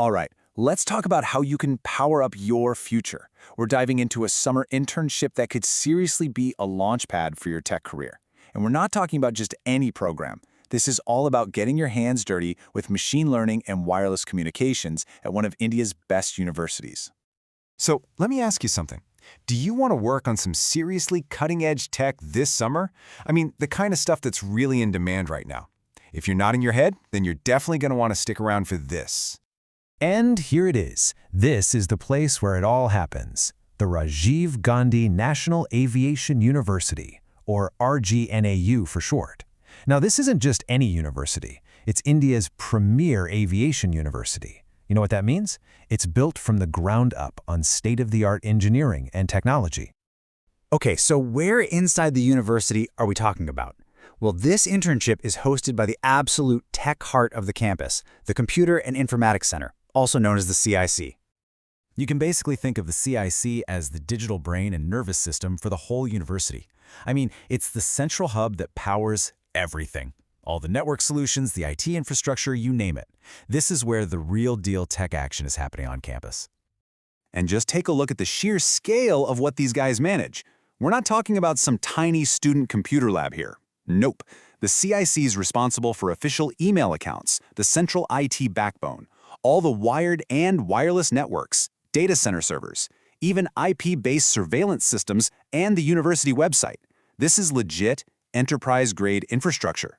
All right, let's talk about how you can power up your future. We're diving into a summer internship that could seriously be a launchpad for your tech career. And we're not talking about just any program. This is all about getting your hands dirty with machine learning and wireless communications at one of India's best universities. So let me ask you something. Do you want to work on some seriously cutting-edge tech this summer? I mean, the kind of stuff that's really in demand right now. If you're nodding your head, then you're definitely going to want to stick around for this. And here it is. This is the place where it all happens. The Rajiv Gandhi National Aviation University, or RGNAU for short. Now, this isn't just any university. It's India's premier aviation university. You know what that means? It's built from the ground up on state-of-the-art engineering and technology. Okay, so where inside the university are we talking about? Well, this internship is hosted by the absolute tech heart of the campus, the Computer and Informatics Center, also known as the CIC. You can basically think of the CIC as the digital brain and nervous system for the whole university. I mean, it's the central hub that powers everything. All the network solutions, the IT infrastructure, you name it. This is where the real deal tech action is happening on campus. And just take a look at the sheer scale of what these guys manage. We're not talking about some tiny student computer lab here. Nope. The CIC is responsible for official email accounts, the central IT backbone, all the wired and wireless networks, data center servers, even IP-based surveillance systems, and the university website. This is legit, enterprise-grade infrastructure.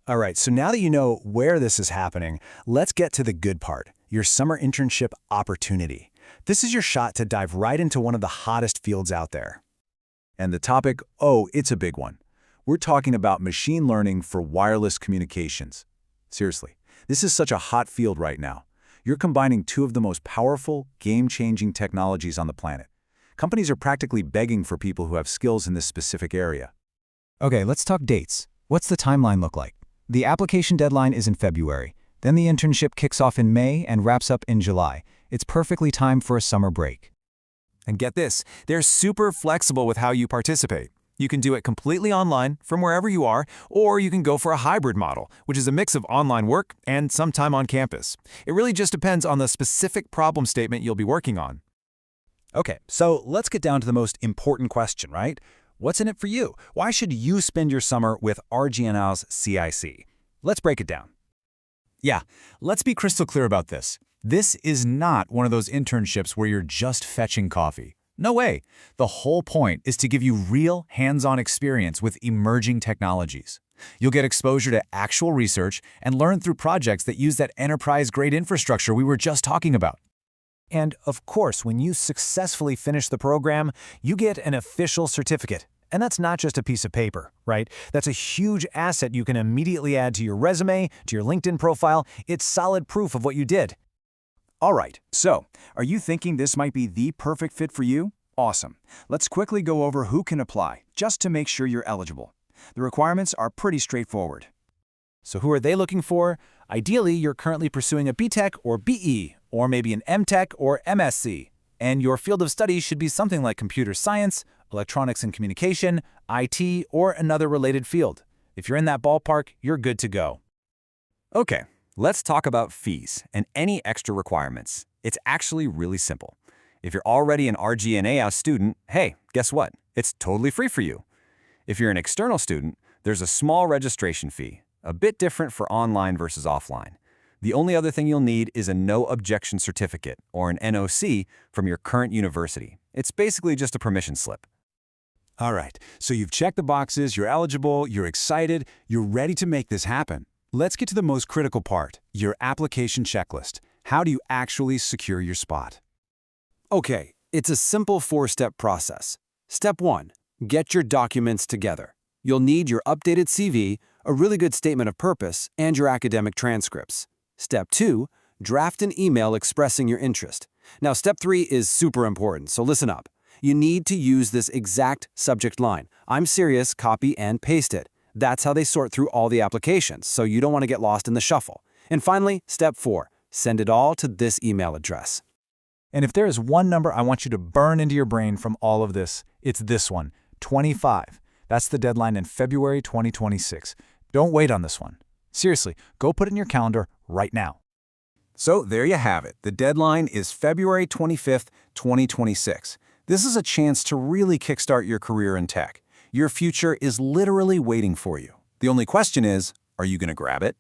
All right, so now that you know where this is happening, let's get to the good part, your summer internship opportunity. This is your shot to dive right into one of the hottest fields out there. And the topic, oh, it's a big one. We're talking about machine learning for wireless communications. Seriously, this is such a hot field right now. You're combining two of the most powerful, game-changing technologies on the planet. Companies are practically begging for people who have skills in this specific area. Okay, let's talk dates. What's the timeline look like? The application deadline is in February. Then the internship kicks off in May and wraps up in July. It's perfectly timed for a summer break. And get this, they're super flexible with how you participate. You can do it completely online from wherever you are, or you can go for a hybrid model, which is a mix of online work and some time on campus. It really just depends on the specific problem statement you'll be working on. Okay, so let's get down to the most important question, right? What's in it for you? Why should you spend your summer with RGNAU's CIC? Let's break it down. Yeah, let's be crystal clear about this. This is not one of those internships where you're just fetching coffee. No way. The whole point is to give you real hands-on experience with emerging technologies. You'll get exposure to actual research and learn through projects that use that enterprise-grade infrastructure we were just talking about. And of course, when you successfully finish the program, you get an official certificate. And that's not just a piece of paper, right? That's a huge asset you can immediately add to your resume, to your LinkedIn profile. It's solid proof of what you did. All right, so are you thinking this might be the perfect fit for you? Awesome. Let's quickly go over who can apply, just to make sure you're eligible. The requirements are pretty straightforward. So who are they looking for? Ideally, you're currently pursuing a B.Tech or B.E., or maybe an M.Tech or MSc. And your field of study should be something like computer science, electronics and communication, IT, or another related field. If you're in that ballpark, you're good to go. Okay, let's talk about fees and any extra requirements. It's actually really simple. If you're already an RGNAU student, hey, guess what? It's totally free for you. If you're an external student, there's a small registration fee, a bit different for online versus offline. The only other thing you'll need is a no objection certificate, or an NOC, from your current university. It's basically just a permission slip. All right, so you've checked the boxes, you're eligible, you're excited, you're ready to make this happen. Let's get to the most critical part, your application checklist. How do you actually secure your spot? Okay, it's a simple four-step process. Step 1, get your documents together. You'll need your updated CV, a really good statement of purpose, and your academic transcripts. Step 2, draft an email expressing your interest. Now, Step 3 is super important, so listen up. You need to use this exact subject line. I'm serious, copy and paste it. That's how they sort through all the applications, so you don't want to get lost in the shuffle. And finally, Step 4, send it all to this email address. And if there is one number I want you to burn into your brain from all of this, it's this one, 25. That's the deadline in February 2026. Don't wait on this one. Seriously, go put it in your calendar right now. So there you have it. The deadline is February 25th, 2026. This is a chance to really kickstart your career in tech. Your future is literally waiting for you. The only question is, are you going to grab it?